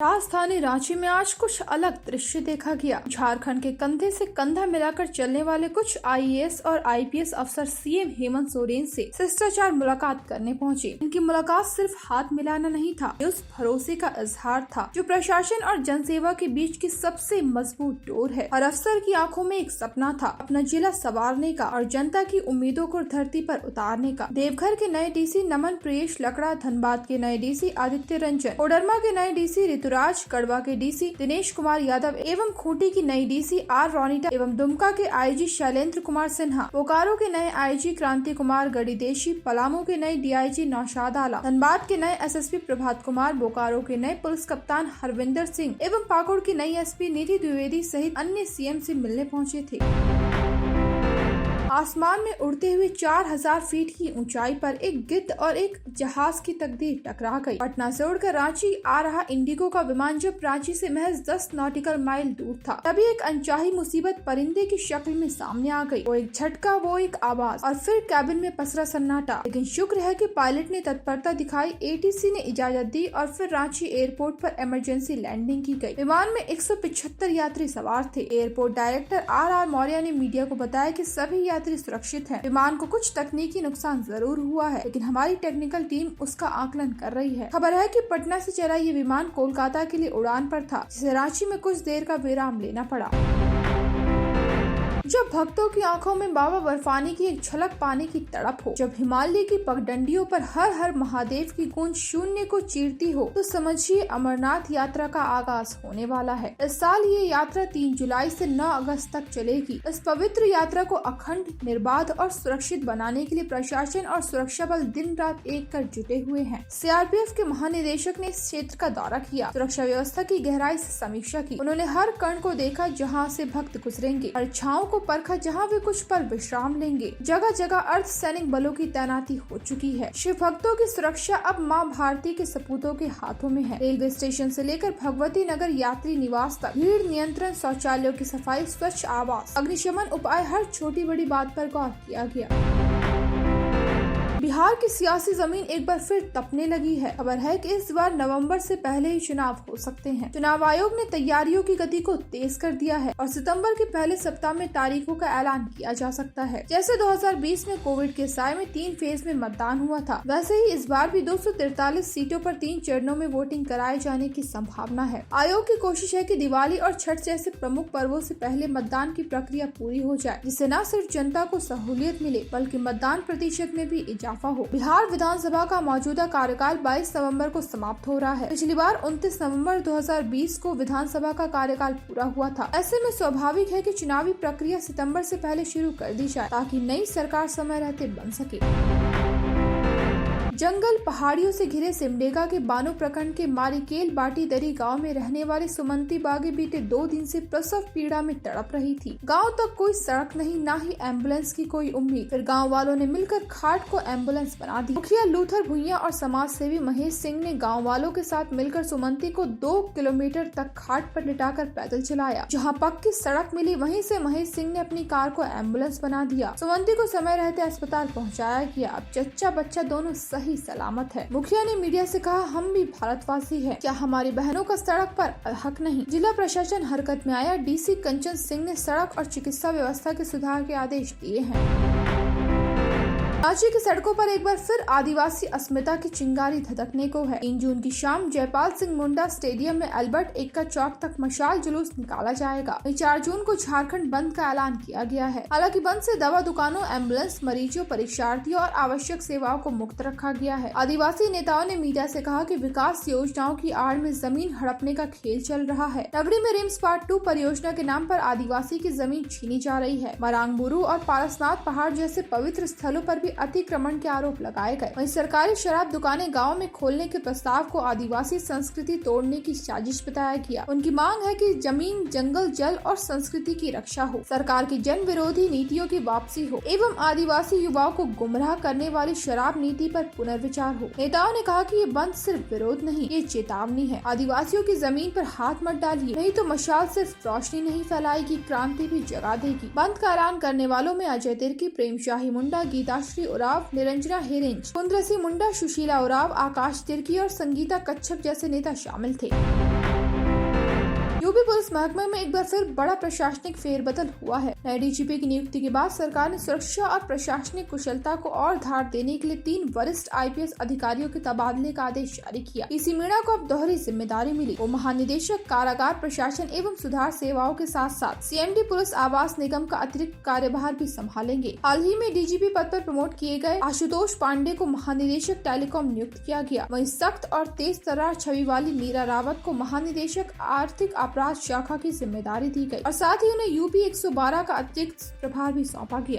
राजधानी रांची में आज कुछ अलग दृश्य देखा गया। झारखंड के कंधे से कंधा मिलाकर चलने वाले कुछ आईएएस और आईपीएस अफसर सीएम हेमंत सोरेन से शिष्टाचार मुलाकात करने पहुंचे। इनकी मुलाकात सिर्फ हाथ मिलाना नहीं था, ये उस भरोसे का इजहार था जो प्रशासन और जनसेवा के बीच की सबसे मजबूत डोर है। हर अफसर की आंखों में एक सपना था, अपना जिला संवारने का और जनता की उम्मीदों को धरती पर उतारने का। देवघर के नए डीसी नमन प्रियेश लकड़ा, धनबाद के नए डीसी आदित्य रंजन, कोडरमा के नए डीसी राज, गढ़वा के डीसी दिनेश कुमार यादव एवं खूंटी की नई डीसी आर रोनिटा एवं दुमका के आईजी शैलेंद्र कुमार सिन्हा, बोकारो के नए आईजी क्रांति कुमार गड़ीदेशी, पलामू के नए डीआईजी नौशाद आला, धनबाद के नए एसएसपी प्रभात कुमार, बोकारो के नए पुलिस कप्तान हरविंदर सिंह एवं पाकुड़ की नई एसपी निधि द्विवेदी सहित अन्य सीएम से मिलने पहुंचे थे। आसमान में उड़ते हुए 4000 फीट की ऊंचाई पर एक गिद्ध और एक जहाज की तकदीर टकरा गई। पटना से उड़कर रांची आ रहा इंडिगो का विमान जब रांची से महज 10 नॉटिकल माइल दूर था, तभी एक अनचाही मुसीबत परिंदे की शक्ल में सामने आ गई। वो एक झटका, वो एक आवाज और फिर कैबिन में पसरा सन्नाटा। लेकिन शुक्र है कि पायलट ने तत्परता दिखाई, एटीसी ने इजाजत दी और फिर रांची एयरपोर्ट पर इमरजेंसी लैंडिंग की गई। विमान में 175 यात्री सवार थे। एयरपोर्ट डायरेक्टर आर मौर्य ने मीडिया को बताया कि सभी यात्री सुरक्षित हैं। विमान को कुछ तकनीकी नुकसान जरूर हुआ है, लेकिन हमारी टेक्निकल टीम उसका आकलन कर रही है। खबर है कि पटना से चला ये विमान कोलकाता के लिए उड़ान पर था, जिसे रांची में कुछ देर का विराम लेना पड़ा। जब भक्तों की आंखों में बाबा बर्फानी की एक झलक पाने की तड़प हो, जब हिमालय की पगडंडियों पर हर हर महादेव की गूंज शून्य को चीरती हो, तो समझिए अमरनाथ यात्रा का आगाज होने वाला है। इस साल ये यात्रा 3 जुलाई से 9 अगस्त तक चलेगी। इस पवित्र यात्रा को अखंड, निर्बाध और सुरक्षित बनाने के लिए प्रशासन और सुरक्षा बल दिन रात एक कर जुटे हुए हैं। सीआरपीएफ के महानिदेशक ने इस क्षेत्र का दौरा किया, सुरक्षा व्यवस्था की गहराई से समीक्षा की। उन्होंने हर कण को देखा जहाँ से भक्त गुजरेंगे, हर छांव को परखा जहां वे कुछ पल विश्राम लेंगे। जगह जगह अर्धसैनिक बलों की तैनाती हो चुकी है। शिव भक्तों की सुरक्षा अब मां भारती के सपूतों के हाथों में है। रेलवे स्टेशन से लेकर भगवती नगर यात्री निवास तक भीड़ नियंत्रण, शौचालयों की सफाई, स्वच्छ आवास, अग्निशमन उपाय, हर छोटी बड़ी बात पर गौर किया गया। बिहार की सियासी जमीन एक बार फिर तपने लगी है। खबर है कि इस बार नवंबर से पहले ही चुनाव हो सकते हैं। चुनाव आयोग ने तैयारियों की गति को तेज कर दिया है और सितंबर के पहले सप्ताह में तारीखों का ऐलान किया जा सकता है। जैसे 2020 में कोविड के साए में 3 फेज में मतदान हुआ था, वैसे ही इस बार भी 243 सीटों पर 3 चरणों में वोटिंग कराए जाने की संभावना है। आयोग की कोशिश है कि दिवाली और छठ जैसे प्रमुख पर्वों से पहले मतदान की प्रक्रिया पूरी हो जाए, जिससे न सिर्फ जनता को सहूलियत मिले बल्कि मतदान प्रतिशत में भी इजाफा हो। बिहार विधानसभा का मौजूदा कार्यकाल 22 नवंबर को समाप्त हो रहा है। पिछली बार 29 नवंबर 2020 को विधानसभा का कार्यकाल पूरा हुआ था। ऐसे में स्वाभाविक है कि चुनावी प्रक्रिया सितंबर से पहले शुरू कर दी जाए, ताकि नई सरकार समय रहते बन सके। जंगल पहाड़ियों से घिरे सिमडेगा के बानो प्रखंड के मारिकेल बाटी दरी गांव में रहने वाली सुमंती बागी बीते 2 दिन से प्रसव पीड़ा में तड़प रही थी। गांव तक कोई सड़क नहीं, ना ही एम्बुलेंस की कोई उम्मीद। फिर गांव वालों ने मिलकर खाट को एम्बुलेंस बना दी। मुखिया लूथर भुइया और समाज सेवी महेश सिंह ने गाँव वालों के साथ मिलकर सुमंती को 2 किलोमीटर तक खाट पर लिटाकर पैदल चलाया। जहाँ पक्की सड़क मिली, वहीं से महेश सिंह ने अपनी कार को एम्बुलेंस बना दिया। सुमंती को समय रहते अस्पताल पहुँचाया गया। अब जच्चा बच्चा दोनों सही सलामत है। मुखिया ने मीडिया से कहा, हम भी भारतवासी हैं, क्या हमारी बहनों का सड़क पर हक नहीं? जिला प्रशासन हरकत में आया। डीसी कंचन सिंह ने सड़क और चिकित्सा व्यवस्था के सुधार के आदेश दिए हैं। रांची की सड़कों पर एक बार फिर आदिवासी अस्मिता की चिंगारी धधकने को है। 3 जून की शाम जयपाल सिंह मुंडा स्टेडियम में अल्बर्ट एक्का चौक तक मशाल जुलूस निकाला जाएगा। 4 जून को झारखंड बंद का ऐलान किया गया है। हालांकि बंद से दवा दुकानों, एम्बुलेंस, मरीजों, परीक्षार्थियों और आवश्यक सेवाओं को मुक्त रखा गया है। आदिवासी नेताओं ने मीडिया से कहा कि विकास योजनाओं की आड़ में जमीन हड़पने का खेल चल रहा है। नगरी में रिम्स पार्ट 2 परियोजना के नाम पर आदिवासी की जमीन छीनी जा रही है। मरांगबुरु और पारसनाथ पहाड़ जैसे पवित्र स्थलों पर अतिक्रमण के आरोप लगाए गए। वहीं सरकारी शराब दुकानें गांव में खोलने के प्रस्ताव को आदिवासी संस्कृति तोड़ने की साजिश बताया गया। उनकी मांग है कि जमीन, जंगल, जल और संस्कृति की रक्षा हो, सरकार की जन विरोधी नीतियों की वापसी हो एवं आदिवासी युवाओं को गुमराह करने वाली शराब नीति पर पुनर्विचार हो। नेताओं ने कहा कि ये बंद सिर्फ विरोध नहीं, ये चेतावनी है। आदिवासियों की जमीन पर हाथ मत डालिए, नहीं तो मशाल सिर्फ रोशनी नहीं फैलाएगी, क्रांति भी जगा देगी। बंद का ऐलान करने वालों में अजय तिर्की, प्रेम शाही मुंडा, गीताश्री उराव, निरंजना हेरेंज, कुंद्रसी मुंडा, सुशीला उराव, आकाश तिर्की और संगीता कच्छप जैसे नेता शामिल थे। यूपी पुलिस महकमे में एक बार फिर बड़ा प्रशासनिक फेरबदल हुआ है। नए डीजीपी की नियुक्ति के बाद सरकार ने सुरक्षा और प्रशासनिक कुशलता को और धार देने के लिए 3 वरिष्ठ IPS अधिकारियों के तबादले का आदेश जारी किया। पीसी मीणा को अब दोहरी जिम्मेदारी मिली। वो महानिदेशक कारागार प्रशासन एवं सुधार सेवाओं के साथ साथ CMD पुलिस आवास निगम का अतिरिक्त कार्यभार भी संभालेंगे। हाल ही में डीजीपी पद पर प्रमोट किए गए आशुतोष पांडे को महानिदेशक टेलीकॉम नियुक्त किया गया। वहीं सख्त और तेज तर्रार छवि वाली मीरा रावत को महानिदेशक आर्थिक अपराध शाखा की जिम्मेदारी दी गई और साथ ही उन्हें UP 112 का अतिरिक्त प्रभार भी सौंपा गया।